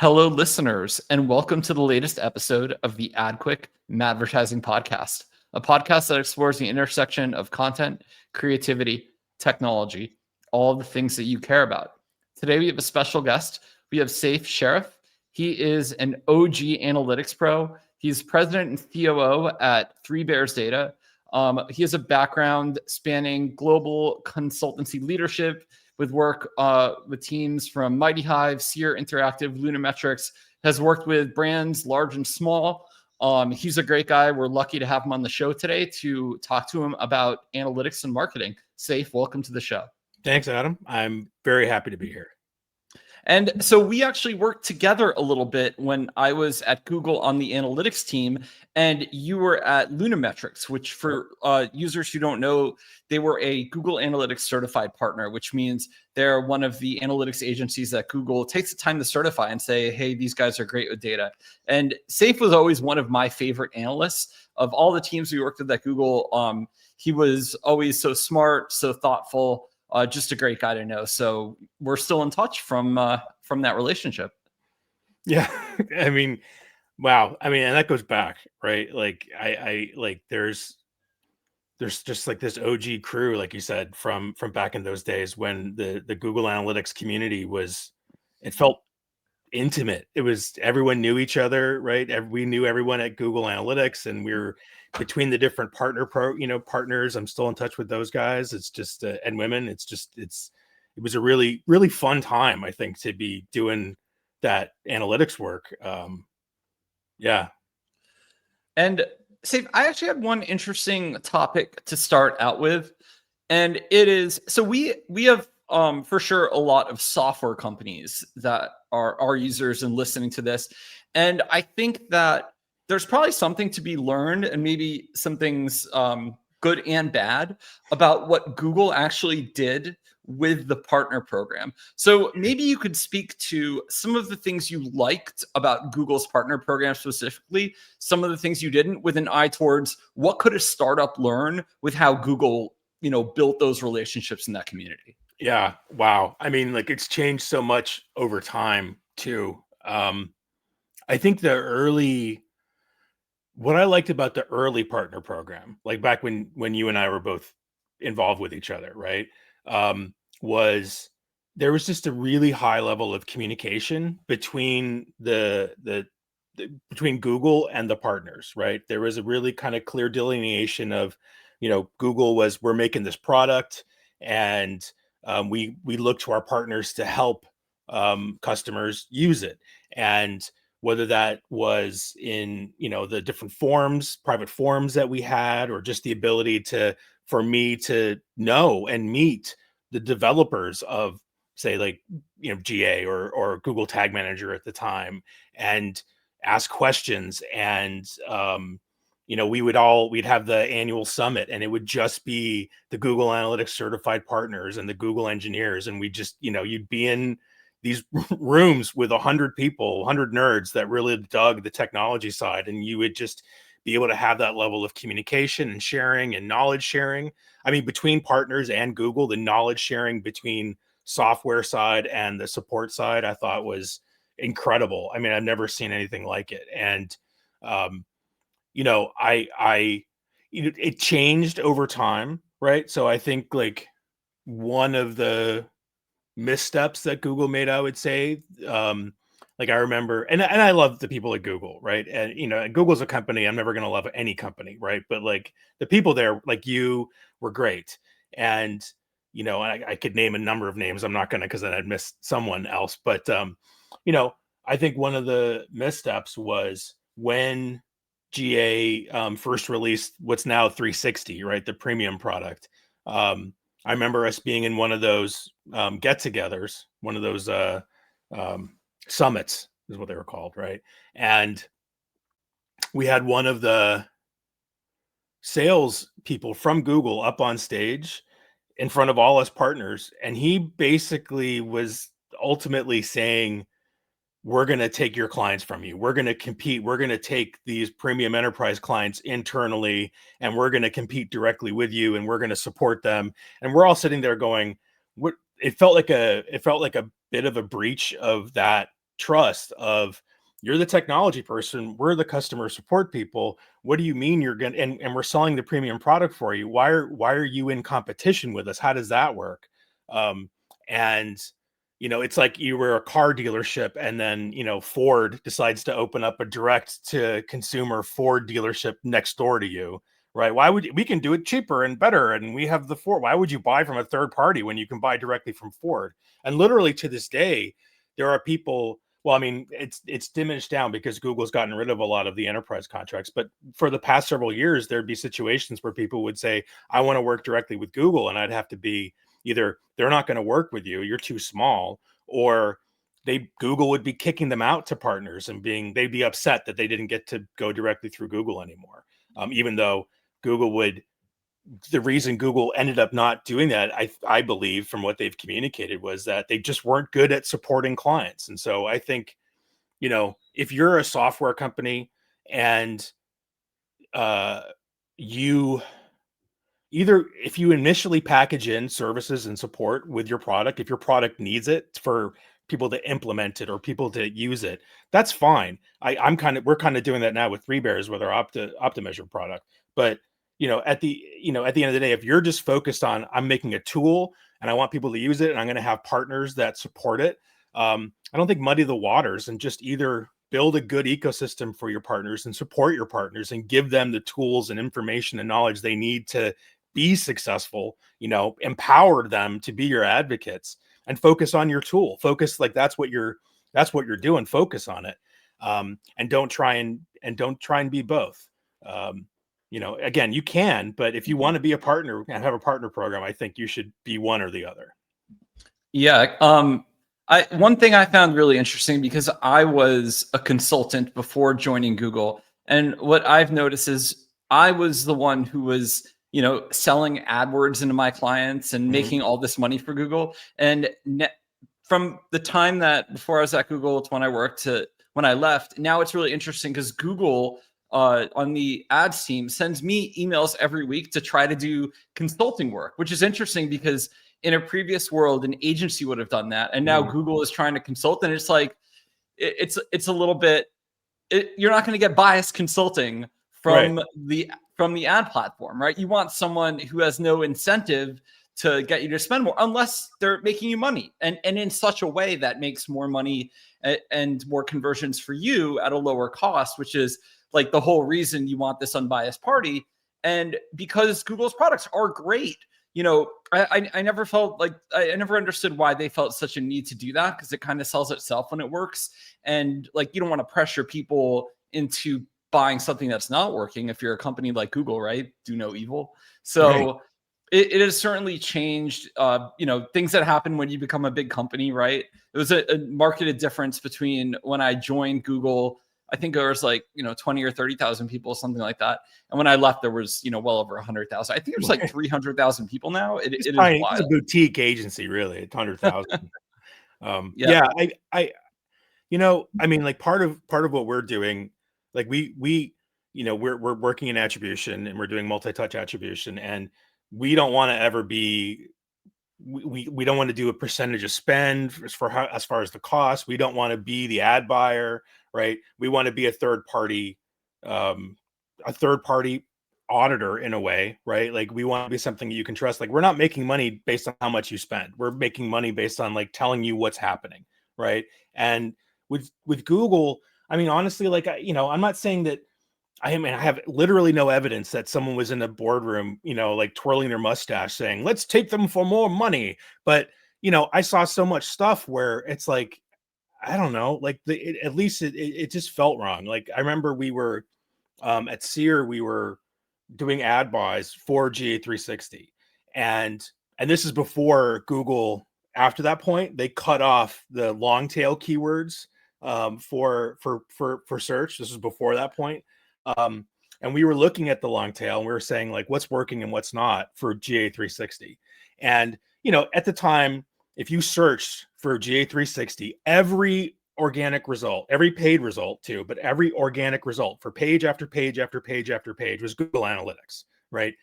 Hello, listeners, and welcome to the latest episode of the AdQuick Madvertising Podcast, a podcast that explores the intersection of content, creativity, technology, all the things that you care about. Today, we have a special guest. We have Sayf Sharif. He is an OG analytics pro. He's president and COO at Three Bears Data. He has a background spanning global consultancy leadership, with work with teams from Mighty Hive, Sear Interactive, Lunametrics, has worked with brands large and small. He's a great guy. We're lucky to have him on the show today to talk to him about analytics and marketing. Sayf, welcome to the show. Thanks, Adam. I'm very happy to be here. And so we actually worked together a little bit when I was at Google on the analytics team, and you were at Lunametrics, which for users who don't know, they were a Google Analytics certified partner, which means they're one of the analytics agencies that Google takes the time to certify and say, hey, these guys are great with data. And Sayf was always one of my favorite analysts of all the teams we worked with at Google. He was always so smart, so thoughtful. Just a great guy to know. So we're still in touch from that relationship. Yeah, I mean, wow. I mean, and that goes back, right? Like I like there's just like this OG crew, like you said, from back in those days when the Google Analytics community it felt intimate. It was everyone knew each other, right? We knew everyone at Google Analytics, and we were between the different partners. I'm still in touch with those guys. It's just and women. It was a really, really fun time, I think, to be doing that analytics work. Yeah. And Sayf, I actually had one interesting topic to start out with, and it is so we have for sure a lot of software companies that are our users and listening to this, and I think that there's probably something to be learned and maybe some things good and bad about what Google actually did with the partner program. So maybe you could speak to some of the things you liked about Google's partner program specifically, some of the things you didn't, with an eye towards what could a startup learn with how Google, built those relationships in that community. Yeah. Wow. I mean, like it's changed so much over time too. I think what I liked about the early partner program, like back when you and I were both involved with each other, right? Was there was just a really high level of communication between between Google and the partners, right? There was a really kind of clear delineation of, Google we're making this product, and we look to our partners to help customers use it. And whether that was in, the different private forums that we had, or just the ability for me to know and meet the developers of, say, like, GA or Google Tag Manager at the time, and ask questions. And, we'd have the annual summit, and it would just be the Google Analytics certified partners and the Google engineers. And we just, you'd be in these rooms with 100 people, 100 nerds that really dug the technology side. And you would just be able to have that level of communication and sharing and knowledge sharing. I mean, between partners and Google, the knowledge sharing between software side and the support side, I thought was incredible. I mean, I've never seen anything like it. And, it changed over time, right? So I think like one of the missteps that Google made, I would say, like I remember, and I love the people at Google, right? And Google's a company, I'm never going to love any company, right? But like the people there, like you, were great. And I could name a number of names. I'm not going to, because then I'd miss someone else. But I think one of the missteps was when GA first released what's now 360, right? The premium product. I remember us being in one of those get-togethers, one of those summits is what they were called, right? And we had one of the sales people from Google up on stage in front of all us partners, and he basically was ultimately saying, we're going to take your clients from you. We're going to compete. We're going to take these premium enterprise clients internally, and we're going to compete directly with you, and we're going to support them. And we're all sitting there going, what? It felt like a bit of a breach of that trust of, you're the technology person, we're the customer support people. What do you mean you're going to, and we're selling the premium product for you? Why are you in competition with us? How does that work? And it's like you were a car dealership and then, Ford decides to open up a direct to consumer Ford dealership next door to you, right? We can do it cheaper and better. And we have the Ford. Why would you buy from a third party when you can buy directly from Ford? And literally to this day, there are people, well, I mean, it's diminished down because Google's gotten rid of a lot of the enterprise contracts. But for the past several years, there'd be situations where people would say, I want to work directly with Google. And I'd have to be either they're not going to work with you, you're too small, or Google would be kicking them out to partners and they'd be upset that they didn't get to go directly through Google anymore. Even though the reason Google ended up not doing that, I believe from what they've communicated, was that they just weren't good at supporting clients. And so I think, if you're a software company and if you initially package in services and support with your product, if your product needs it for people to implement it or people to use it, that's fine. We're kind of doing that now with 3Bears with our Optimeasure product. But at the end of the day, if you're just focused on, I'm making a tool and I want people to use it and I'm going to have partners that support it, I don't think muddy the waters, and just either build a good ecosystem for your partners and support your partners and give them the tools and information and knowledge they need to be successful, empower them to be your advocates, and focus on your tool. Focus, like that's what you're doing. Focus on it. And don't try and be both. Again, you can, but if you want to be a partner and have a partner program, I think you should be one or the other. Yeah. One thing I found really interesting, because I was a consultant before joining Google, and what I've noticed is I was the one who was, selling AdWords into my clients and making all this money for Google. And from the time that before I was at Google to when I worked to when I left, now it's really interesting because Google on the ads team sends me emails every week to try to do consulting work, which is interesting because in a previous world, an agency would have done that. And now Google is trying to consult. And it's like, it's a little bit, you're not going to get biased consulting from the ad platform, right? You want someone who has no incentive to get you to spend more unless they're making you money, and in such a way that makes more money and more conversions for you at a lower cost, which is like the whole reason you want this unbiased party. And because Google's products are great, I never felt like, I never understood why they felt such a need to do that, because it kind of sells itself when it works. And like, you don't want to pressure people into buying something that's not working if you're a company like Google, right? Do no evil. So it has certainly changed, things that happen when you become a big company, right? It was a marketed difference between when I joined Google. I think there was 20 or 30,000 people, something like that. And when I left, there was, well over 100,000. I think there's like 300,000 people now. It is wild. It's a boutique agency, really. It's 100,000. I mean, like part of what we're doing, like we're working in attribution and we're doing multi-touch attribution, and we don't want to ever be, we don't want to do a percentage of spend as far as the cost. We don't want to be the ad buyer, right? We want to be a third party auditor in a way, right? Like we want to be something you can trust. Like we're not making money based on how much you spend. We're making money based on like telling you what's happening, right? And with Google, I mean, honestly, like I'm not saying that. I have literally no evidence that someone was in a boardroom, like twirling their mustache saying, let's take them for more money. But, I saw so much stuff where it's like, I don't know, like at least it just felt wrong. Like I remember we were at Sear, we were doing ad buys for GA360. And this is before Google, after that point, they cut off the long tail keywords for search. This was before that point. And we were looking at the long tail and we were saying like what's working and what's not for GA360. And, at the time, if you searched for GA360, every organic result, every paid result too, but every organic result for page after page after page after page was Google Analytics, right?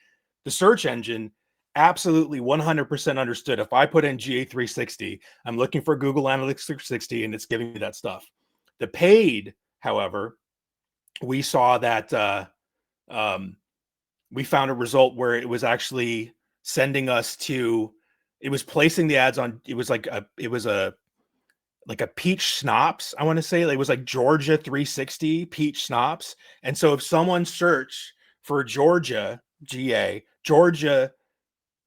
The search engine absolutely 100% understood. If I put in GA360, I'm looking for Google Analytics 360 and it's giving me that stuff. The paid, however, we saw that we found a result where it was actually sending us to, it was placing the ads on, it was a peach schnapps, I want to say. It was like Georgia 360 peach schnapps. And so if someone searched for Georgia, Georgia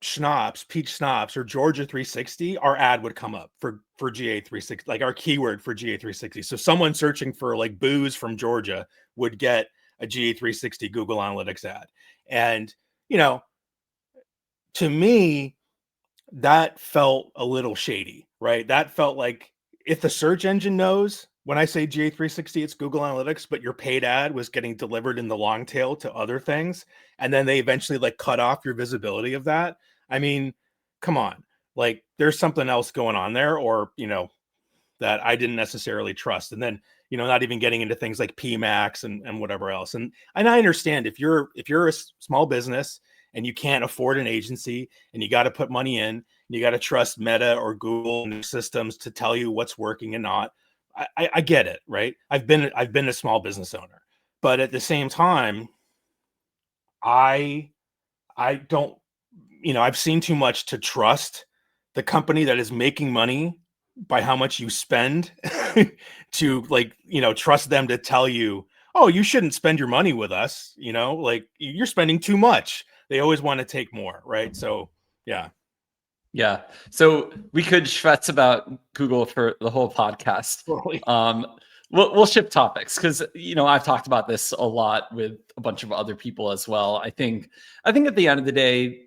schnapps, peach schnapps, or Georgia 360, our ad would come up for GA 360, like our keyword for GA 360. So someone searching for like booze from Georgia would get a GA 360 Google Analytics ad. And, to me, that felt a little shady, right? That felt like, if the search engine knows when I say GA360, it's Google Analytics, but your paid ad was getting delivered in the long tail to other things, and then they eventually like cut off your visibility of that. I mean, come on, like there's something else going on there, or, that I didn't necessarily trust. And then, not even getting into things like PMAX and whatever else. And I understand if you're a small business and you can't afford an agency and you got to put money in, and you got to trust Meta or Google and their systems to tell you what's working and not. I get it, right? I've been a small business owner, but at the same time, I don't, I've seen too much to trust the company that is making money by how much you spend to trust them to tell you, oh, you shouldn't spend your money with us. Like you're spending too much. They always want to take more. Right. So, yeah. Yeah. So we could schwätz about Google for the whole podcast. Totally. We'll shift topics because, I've talked about this a lot with a bunch of other people as well. I think at the end of the day,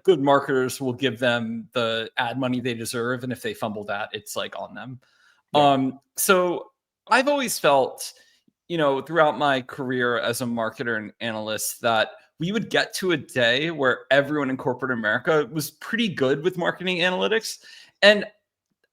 good marketers will give them the ad money they deserve. And if they fumble that, it's like on them. Yeah. So I've always felt, throughout my career as a marketer and analyst, that we would get to a day where everyone in corporate America was pretty good with marketing analytics. And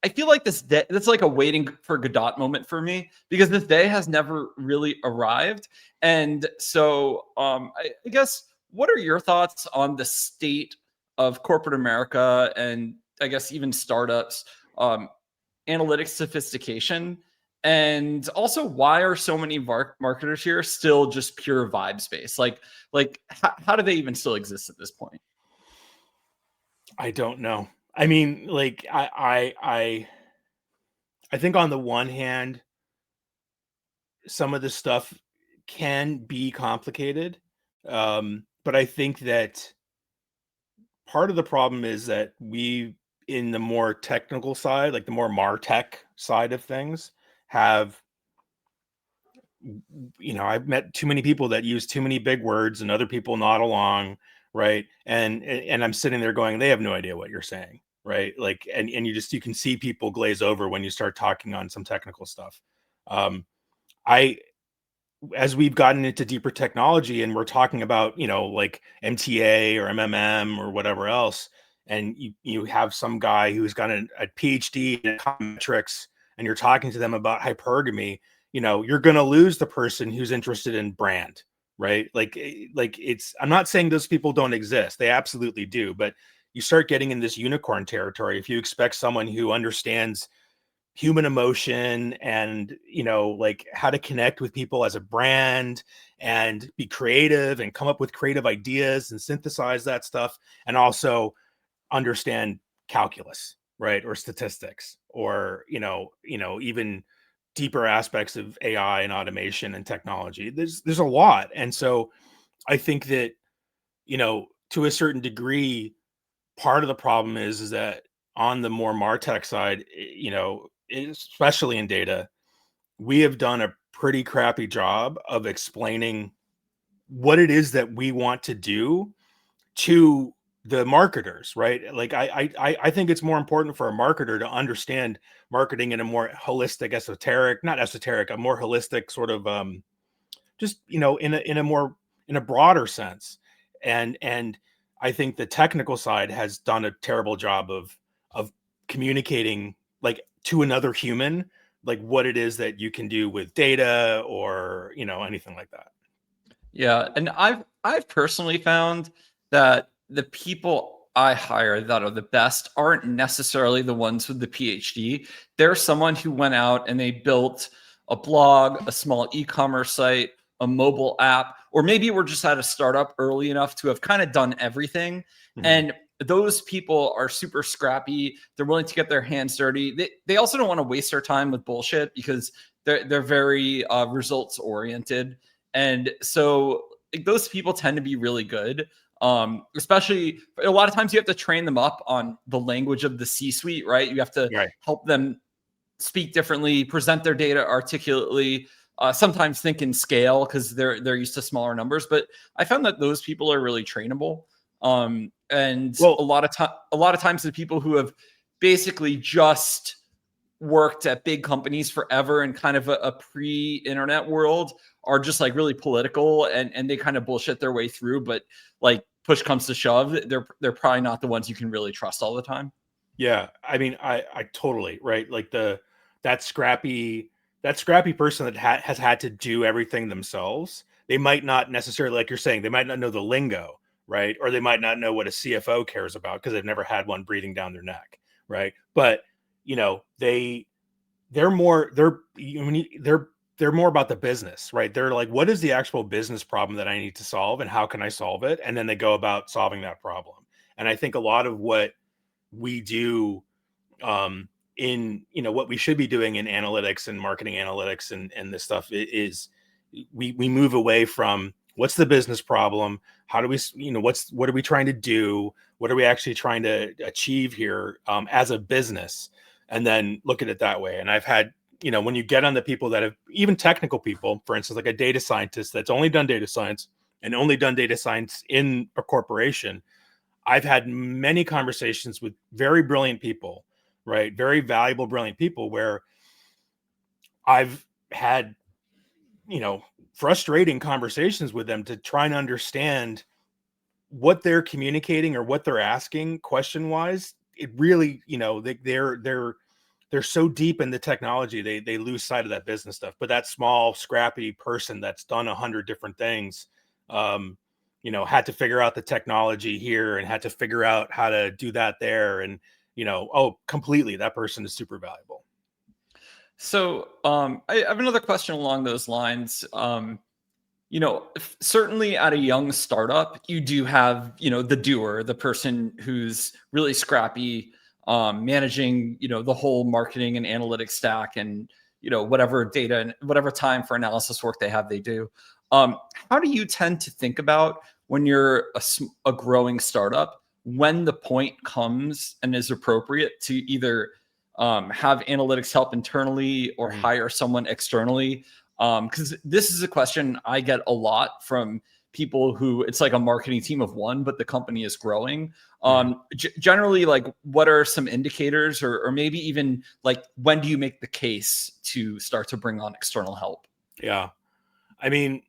I feel like this day, that's like a waiting for Godot moment for me, because this day has never really arrived. And so I guess, what are your thoughts on the state of corporate America, and I guess even startups, analytics sophistication? And also, why are so many marketers here still just pure vibes based? Like how do they even still exist at this point? I don't know. I mean, like I think on the one hand, some of the stuff can be complicated, but I think that part of the problem is that we, in the more technical side, like the more MarTech side of things, have, I've met too many people that use too many big words and other people nod along, right? And I'm sitting there going, they have no idea what you're saying, right? Like, and you can see people glaze over when you start talking on some technical stuff. I As we've gotten into deeper technology and we're talking about, like MTA or MMM or whatever else, and you have some guy who's got a PhD in econometrics, and you're talking to them about hypergamy, you're going to lose the person who's interested in brand, right? Like I'm not saying those people don't exist. They absolutely do. But you start getting in this unicorn territory if you expect someone who understands human emotion and, like how to connect with people as a brand and be creative and come up with creative ideas and synthesize that stuff, and also understand calculus, right? Or statistics, or, even deeper aspects of AI and automation and technology. There's a lot. And so I think that, to a certain degree, part of the problem is that on the more MarTech side, especially in data, we have done a pretty crappy job of explaining what it is that we want to do to the marketers, right? Like I think it's more important for a marketer to understand marketing in a more holistic, a more holistic sort of just, in a broader sense. And I think the technical side has done a terrible job of communicating, like, to another human, like what it is that you can do with data, or anything like that. Yeah, and I've personally found that the people I hire that are the best aren't necessarily the ones with the PhD. They're someone who went out and they built a blog, a small e-commerce site, a mobile app, or maybe we're just at a startup early enough to have kind of done everything. Mhm. And those people are super scrappy. They're willing to get their hands dirty. They also don't want to waste their time with bullshit because they're very results oriented. And so those people tend to be really good. Especially a lot of times you have to train them up on the language of the C-suite, right? You have to Right. help them speak differently, present their data articulately, sometimes think in scale because they're used to smaller numbers. But I found that those people are really trainable. And Well, a lot of times the people who have basically just worked at big companies forever in kind of a pre-internet world are just like really political and they kind of bullshit their way through. But like push comes to shove, they're probably not the ones you can really trust all the time. yeah, I mean, I totally, right. Like that scrappy person that has had to do everything themselves. They might not necessarily, like you're saying, they might not know the lingo, right? Or they might not know what a CFO cares about because they've never had one breathing down their neck, right? But they're more they're more about the business, right? They're like, what is the actual business problem that I need to solve and how can I solve it? And then they go about solving that problem. And I think a lot of what we do in what we should be doing in analytics and marketing analytics and this stuff is we move away from what's the business problem, how do we what are we trying to do, what are we actually trying to achieve here as a business, and then look at it that way. And I've had when you get on the people that have, even technical people, for instance, like a data scientist that's only done data science and only done data science in a corporation, I've had many conversations with very brilliant people, right? Very valuable, brilliant people where I've had, frustrating conversations with them to try and understand what they're communicating or what they're asking question wise. It really, they're so deep in the technology, they lose sight of that business stuff. But that small, scrappy person that's done 100 different things, had to figure out the technology here and had to figure out how to do that there. And, completely, that person is super valuable. So I have another question along those lines. Certainly at a young startup, you do have, the doer, the person who's really scrappy, managing, the whole marketing and analytics stack and, whatever data and whatever time for analysis work they have, they do. How do you tend to think about when you're a growing startup, when the point comes and is appropriate to either have analytics help internally or hire someone externally? Because this is a question I get a lot from people who it's like a marketing team of one, but the company is growing. Generally, like, what are some indicators or maybe even like when do you make the case to start to bring on external help? Yeah. I mean,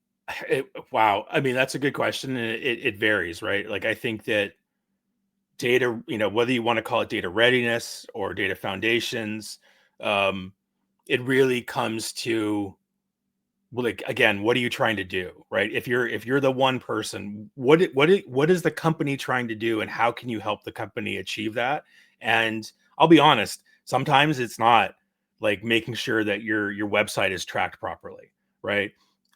wow. I mean, that's a good question. And it varies, right? Like, I think that data, whether you want to call it data readiness or data foundations, it really comes to, well, like, again, what are you trying to do, right? If you're the one person, what is the company trying to do, and how can you help the company achieve that? And I'll be honest, sometimes it's not like making sure that your website is tracked properly, right?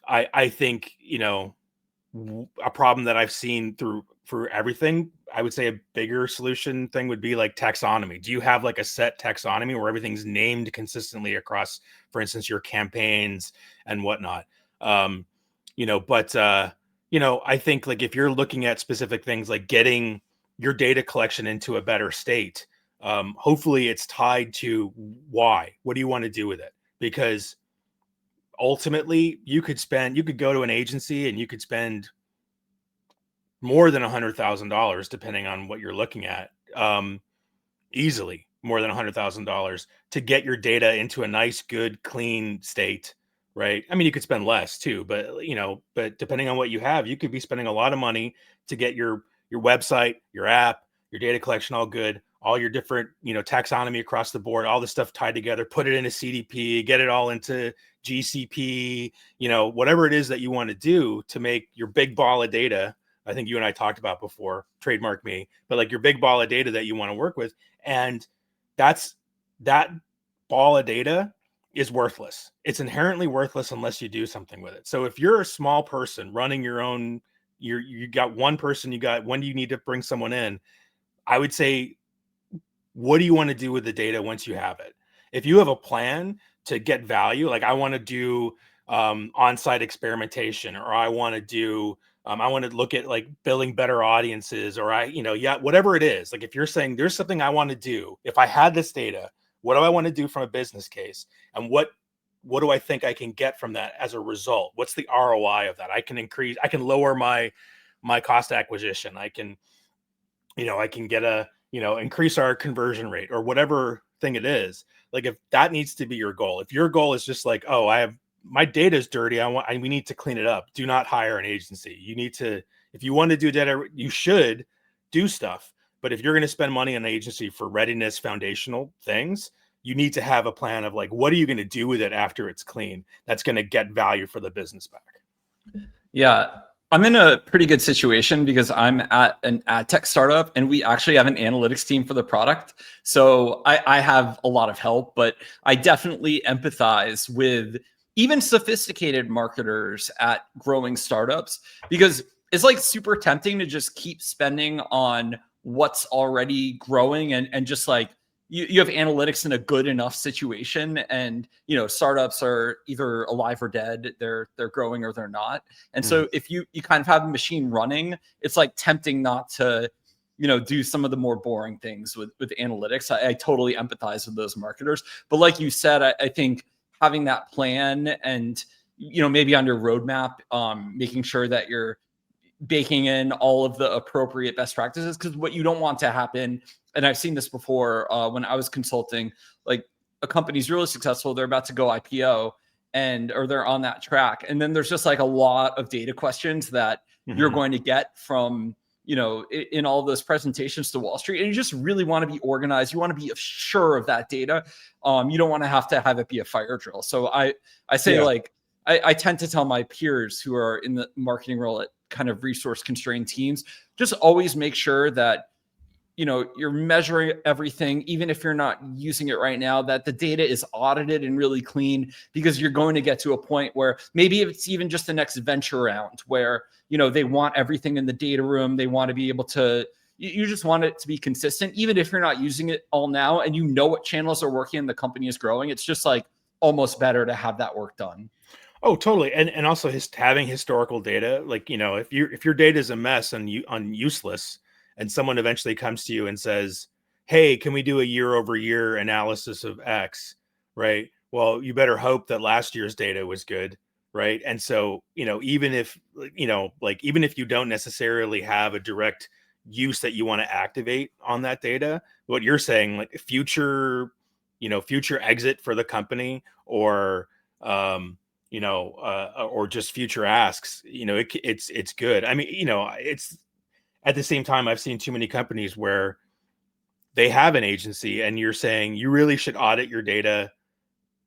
I think a problem that I've seen for everything, I would say a bigger solution thing would be like taxonomy. Do you have like a set taxonomy where everything's named consistently across, for instance, your campaigns and whatnot? I think like if you're looking at specific things like getting your data collection into a better state, hopefully it's tied to why. What do you want to do with it? Because ultimately you could go to an agency and you could spend more than $100,000 depending on what you're looking at, easily more than $100,000 to get your data into a nice, good, clean state, right? I mean, you could spend less too, but depending on what you have, you could be spending a lot of money to get your website, your app, your data collection all good, all your different, taxonomy across the board, all the stuff tied together, put it in a CDP, get it all into GCP, whatever it is that you want to do to make your big ball of data I think you and I talked about before, trademark me, but like your big ball of data that you want to work with. And that ball of data is worthless. It's inherently worthless unless you do something with it. So if you're a small person running your own, you got one person, when do you need to bring someone in? I would say, what do you want to do with the data once you have it? If you have a plan to get value, like I want to do on-site experimentation, or I want to look at like building better audiences, or whatever it is. Like if you're saying there's something I want to do, if I had this data, what do I want to do from a business case? And what do I think I can get from that as a result? What's the ROI of that? I can lower my cost acquisition. I can get increase our conversion rate, or whatever thing it is. Like if that needs to be your goal, if your goal is just like, oh, my data is dirty, we need to clean it up. Do not hire an agency. If you want to do data, you should do stuff. But if you're going to spend money on an agency for readiness, foundational things, you need to have a plan of like, what are you going to do with it after it's clean? That's going to get value for the business back. Yeah. I'm in a pretty good situation because I'm at an ad tech startup and we actually have an analytics team for the product. So I have a lot of help, but I definitely empathize with even sophisticated marketers at growing startups, because it's like super tempting to just keep spending on what's already growing and just like, you have analytics in a good enough situation, and startups are either alive or dead. They're growing or they're not. And so if you kind of have a machine running, it's like tempting not to do some of the more boring things with analytics. I totally empathize with those marketers, but like you said, I think having that plan and maybe on your roadmap, making sure that you're baking in all of the appropriate best practices, because what you don't want to happen, and I've seen this before when I was consulting, like a company's really successful, they're about to go IPO or they're on that track, and then there's just like a lot of data questions that you're going to get from in all of those presentations to Wall Street, and you just really want to be organized. You want to be sure of that data. You don't want to have it be a fire drill. So I say, like, I tend to tell my peers who are in the marketing role at kind of resource constrained teams, just always make sure that you're measuring everything, even if you're not using it right now, that the data is audited and really clean, because you're going to get to a point where maybe it's even just the next venture round where they want everything in the data room. They want to be able to, you just want it to be consistent, even if you're not using it all now and what channels are working and the company is growing. It's just like almost better to have that work done. Oh, totally. And also having historical data, like, if your data is a mess and useless, and someone eventually comes to you and says, hey, can we do a year over year analysis of X? Right. Well, you better hope that last year's data was good. Right. And so, even if you don't necessarily have a direct use that you want to activate on that data, what you're saying, like future exit for the company, or, or just future asks, it's good. I mean, it's at the same time, I've seen too many companies where they have an agency and you're saying you really should audit your data.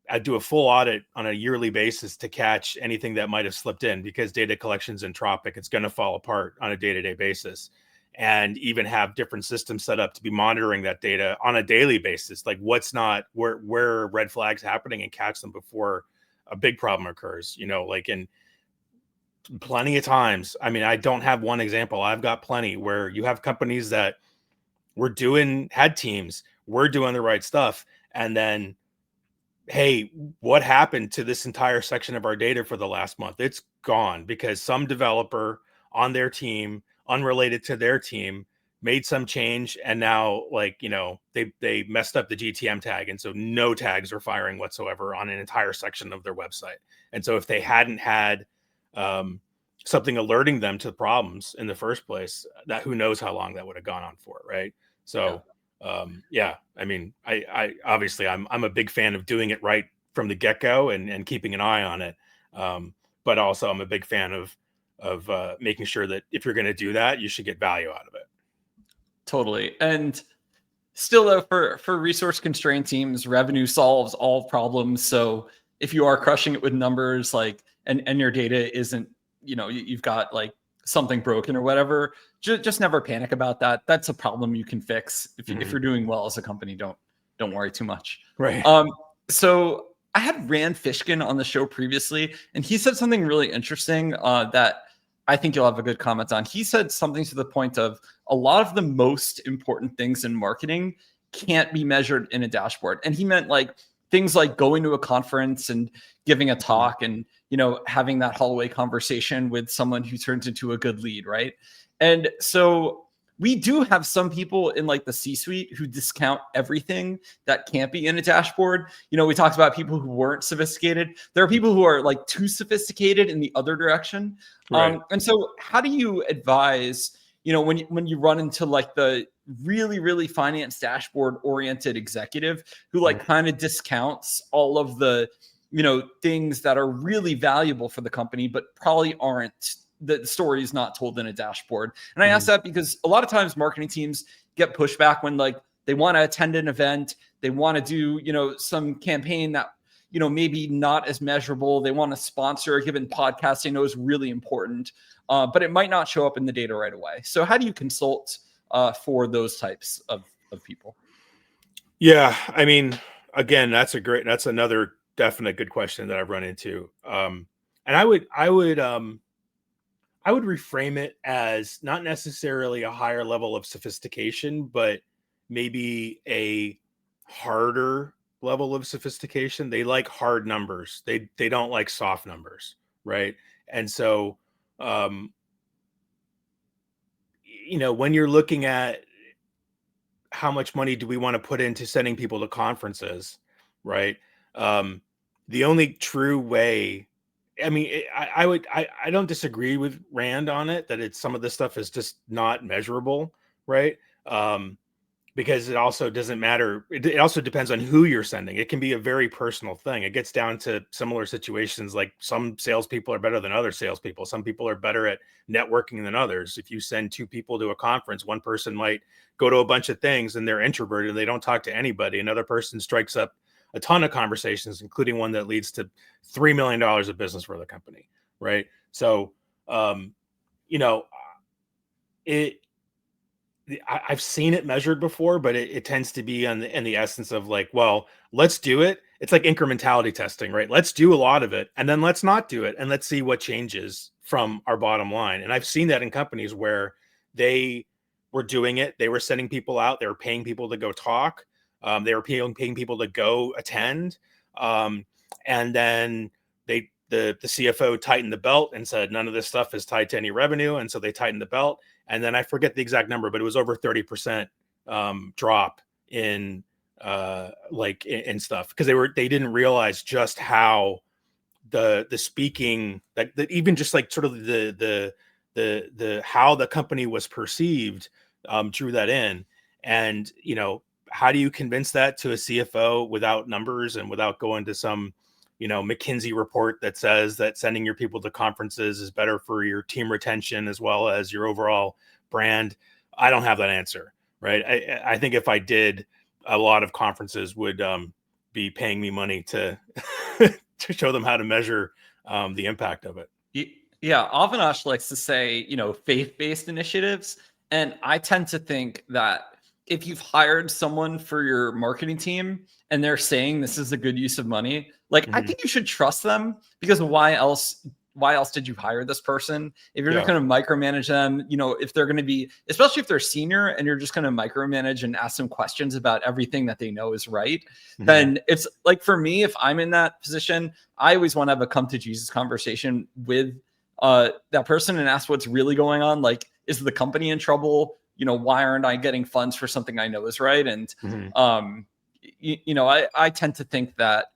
I'd do a full audit on a yearly basis to catch anything that might have slipped in, because data collection's entropic. It's going to fall apart on a day-to-day basis, and even have different systems set up to be monitoring that data on a daily basis. Like where red flags happening, and catch them before a big problem occurs, and plenty of times. I mean, I don't have one example. I've got plenty where you have companies that had teams, we're doing the right stuff. And then, hey, what happened to this entire section of our data for the last month? It's gone because some developer on their team, unrelated to their team, made some change. And now, they messed up the GTM tag. And so no tags are firing whatsoever on an entire section of their website. And so if they hadn't had something alerting them to problems in the first place, that who knows how long that would have gone on for, right? So I mean, I obviously I'm a big fan of doing it right from the get-go and keeping an eye on it, but also I'm a big fan of making sure that if you're going to do that, you should get value out of it. Totally. And still, though, for resource constrained teams, revenue solves all problems. So if you are crushing it with numbers, and your data isn't, you've got like something broken or whatever, just never panic about that. That's a problem you can fix. If you're doing well as a company, don't worry too much. Right. So I had Rand Fishkin on the show previously, and he said something really interesting that I think you'll have a good comment on. He said something to the point of a lot of the most important things in marketing can't be measured in a dashboard. And he meant like things like going to a conference and giving a talk and, having that hallway conversation with someone who turns into a good lead, right? And so we do have some people in like the C-suite who discount everything that can't be in a dashboard. We talked about people who weren't sophisticated. There are people who are like too sophisticated in the other direction. Right. And so how do you advise, when you run into like the really, really finance dashboard oriented executive who like kind of discounts all of the, things that are really valuable for the company, but probably aren't, the story is not told in a dashboard. And I ask that because a lot of times marketing teams get pushback when like they want to attend an event, they want to do, some campaign that, maybe not as measurable. They want to sponsor a given podcast they know is really important, but it might not show up in the data right away. So how do you consult for those types of people? Yeah. I mean, again, that's another definite good question that I've run into. And I would reframe it as not necessarily a higher level of sophistication, but maybe a harder level of sophistication. They like hard numbers. They don't like soft numbers, right? And so, when you're looking at how much money do we want to put into sending people to conferences, right? The only true way, I mean, I don't disagree with Rand on it, that some of this stuff is just not measurable, right? Because it also doesn't matter. It also depends on who you're sending. It can be a very personal thing. It gets down to similar situations, like some salespeople are better than other salespeople. Some people are better at networking than others. If you send two people to a conference, one person might go to a bunch of things and they're introverted and they don't talk to anybody. Another person strikes up a ton of conversations, including one that leads to $3 million of business for the company, right? So, I've seen it measured before, but it tends to be in the essence of like, well, let's do it. It's like incrementality testing, right? Let's do a lot of it and then let's not do it and let's see what changes from our bottom line. And I've seen that in companies where they were doing it. They were sending people out. They were paying people to go talk. They were paying people to go attend. And then the CFO tightened the belt and said, none of this stuff is tied to any revenue. And so they tightened the belt. And then I forget the exact number, but it was over 30% drop in in stuff, because they didn't realize just how the speaking, that even just like sort of the how the company was perceived drew that in. And how do you convince that to a CFO without numbers and without going to some McKinsey report that says that sending your people to conferences is better for your team retention as well as your overall brand? I don't have that answer, right? I think if I did, a lot of conferences would be paying me money to to show them how to measure the impact of it. Yeah, Avinash likes to say, faith-based initiatives. And I tend to think that if you've hired someone for your marketing team and they're saying this is a good use of money, I think you should trust them, because why else did you hire this person? If you're not going to micromanage them, if they're going to be, especially if they're senior and you're just going to micromanage and ask them questions about everything that they know is right, then it's like, for me, if I'm in that position, I always want to have a come to Jesus conversation with that person and ask what's really going on. Like, is the company in trouble? Why aren't I getting funds for something I know is right? And, I tend to think that,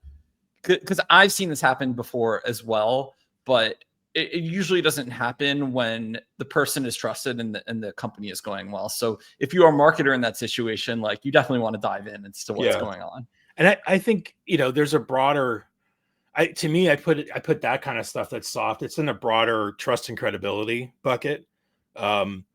because I've seen this happen before as well, but it usually doesn't happen when the person is trusted and the company is going well. So if you are a marketer in that situation, like, you definitely want to dive in as to what's going on. And I think, there's a broader, to me, I put that kind of stuff that's soft. It's in a broader trust and credibility bucket. And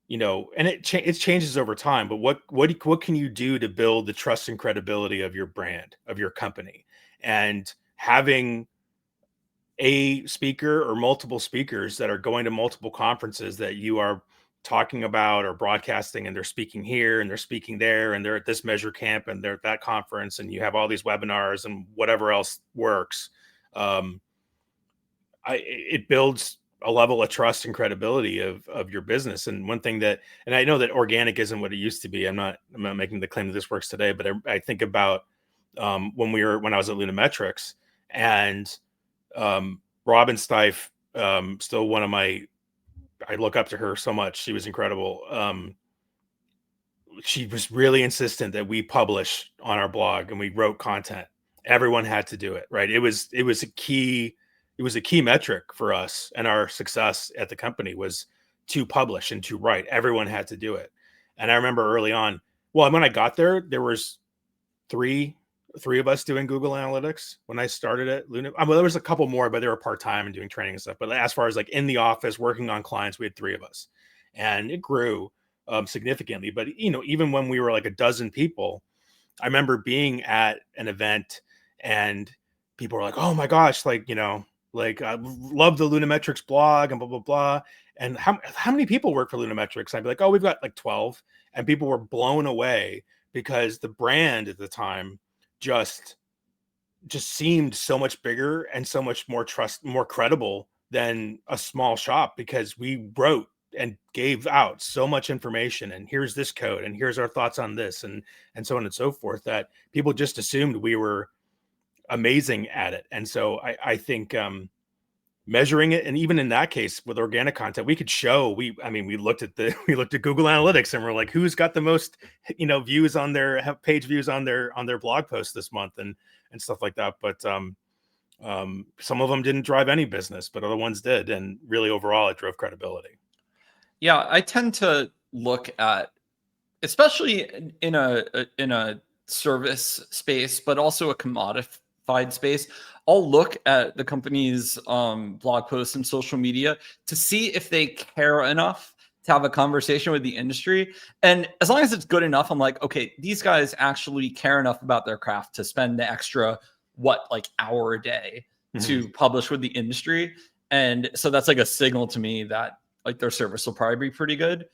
it changes over time, but what can you do to build the trust and credibility of your brand, of your company? And having a speaker or multiple speakers that are going to multiple conferences that you are talking about or broadcasting, and they're speaking here and they're speaking there and they're at this measure camp and they're at that conference, and you have all these webinars and whatever else works. It builds a level of trust and credibility of your business. And one thing that, and I know that organic isn't what it used to be. I'm not making the claim that this works today, but I think about when I was at Lunametrics, and Robin Stife, still one of I look up to her so much. She was incredible. She was really insistent that we publish on our blog and we wrote content. Everyone had to do it, right? It was a key metric for us, and our success at the company was to publish and to write. Everyone had to do it. And I remember early on, well, when I got there was three of us doing Google Analytics when I started at Luna. Well, there was a couple more, but they were part-time and doing training and stuff. But as far as like in the office working on clients, we had 3 of us, and it grew significantly. But even when we were like a dozen people, I remember being at an event and people were like, "Oh my gosh, like I love the Lunametrics blog and blah blah blah." And how many people work for Lunametrics? I'd be like, "Oh, we've got like 12," and people were blown away because the brand at the time just seemed so much bigger and so much more credible than a small shop, because we wrote and gave out so much information, and here's this code and here's our thoughts on this, and so on and so forth, that people just assumed we were amazing at it. And so I think measuring it, and even in that case with organic content, we could show, we looked at Google Analytics and we're like, who's got the most views on their page views on their blog posts this month, and stuff like that. But some of them didn't drive any business, but other ones did, and really overall it drove credibility. Yeah, I tend to look at, especially in a service space, but also a commodified space, I'll look at the company's blog posts and social media to see if they care enough to have a conversation with the industry. And as long as it's good enough, I'm like, okay, these guys actually care enough about their craft to spend the extra, hour a day to publish with the industry. And so that's like a signal to me that like their service will probably be pretty good.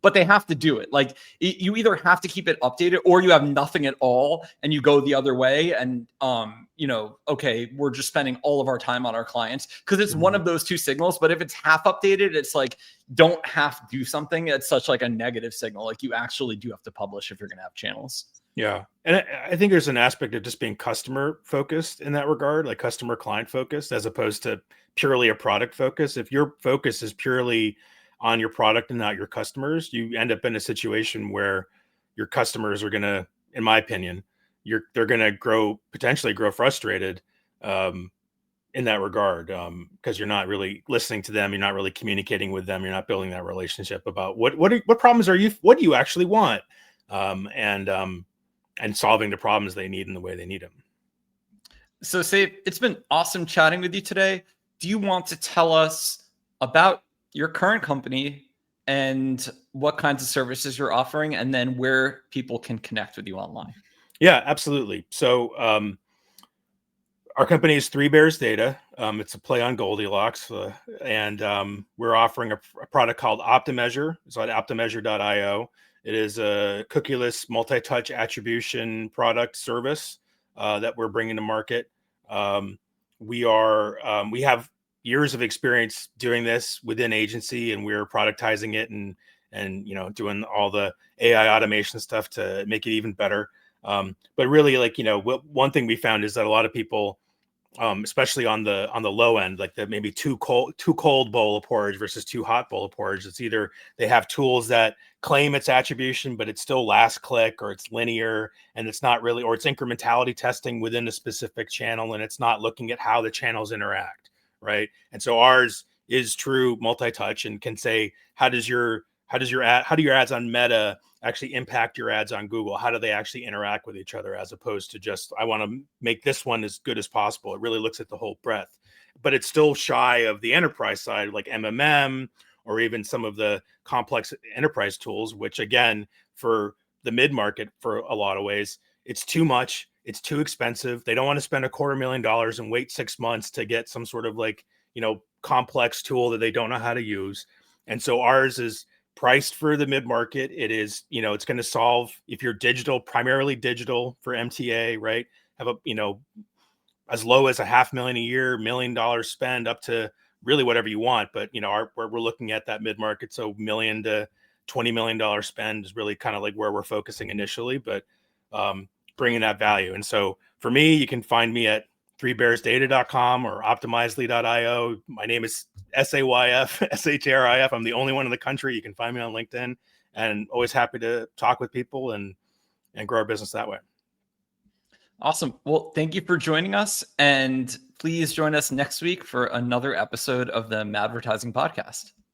But they have to do it. Like you either have to keep it updated or you have nothing at all and you go the other way. And, okay, we're just spending all of our time on our clients, because it's one of those two signals. But if it's half updated, it's like, don't have to do something. It's such like a negative signal. Like you actually do have to publish if you're going to have channels. Yeah. And I think there's an aspect of just being customer focused in that regard, like customer client focused, as opposed to purely a product focus. If your focus is purely on your product and not your customers, you end up in a situation where your customers are going to, in my opinion, they're going to potentially grow frustrated in that regard, because you're not really listening to them, you're not really communicating with them, you're not building that relationship about what problems what do you actually want, and solving the problems they need in the way they need them. So Sayf, it's been awesome chatting with you today. Do you want to tell us about your current company and what kinds of services you're offering, and then where people can connect with you online? Yeah, absolutely. So our company is Three Bears Data. It's a play on Goldilocks, and we're offering a product called Optimeasure. It's on optimeasure.io. It is a cookieless multi-touch attribution product service that we're bringing to market. We have years of experience doing this within agency, and we're productizing it and doing all the AI automation stuff to make it even better. But really, one thing we found is that a lot of people, especially on the low end, like the maybe too cold bowl of porridge versus too hot bowl of porridge, it's either they have tools that claim it's attribution, but it's still last click, or it's linear and it's not really, or it's incrementality testing within a specific channel and it's not looking at how the channels interact, right? And so ours is true multi-touch and can say, how do your ads on Meta actually impact your ads on Google? How do they actually interact with each other, as opposed to just, I want to make this one as good as possible? It really looks at the whole breadth, but it's still shy of the enterprise side, like MMM, or even some of the complex enterprise tools, which again, for the mid-market, for a lot of ways, it's too much. It's too expensive. They don't want to spend $250,000 and wait 6 months to get some sort of like, complex tool that they don't know how to use. And so ours is priced for the mid-market. It is, it's going to solve, if you're digital, primarily digital for MTA, right? Have as low as $500,000 a year, $1 million spend, up to really whatever you want. But, we're looking at that mid-market. So $1 million to $20 million spend is really kind of like where we're focusing initially, but bringing that value. And so for me, you can find me at 3bearsdata.com or optimizely.io. My name is Sayf Sharif. I'm the only one in the country. You can find me on LinkedIn, and always happy to talk with people and grow our business that way. Awesome. Well, thank you for joining us, and please join us next week for another episode of the Madvertising Podcast.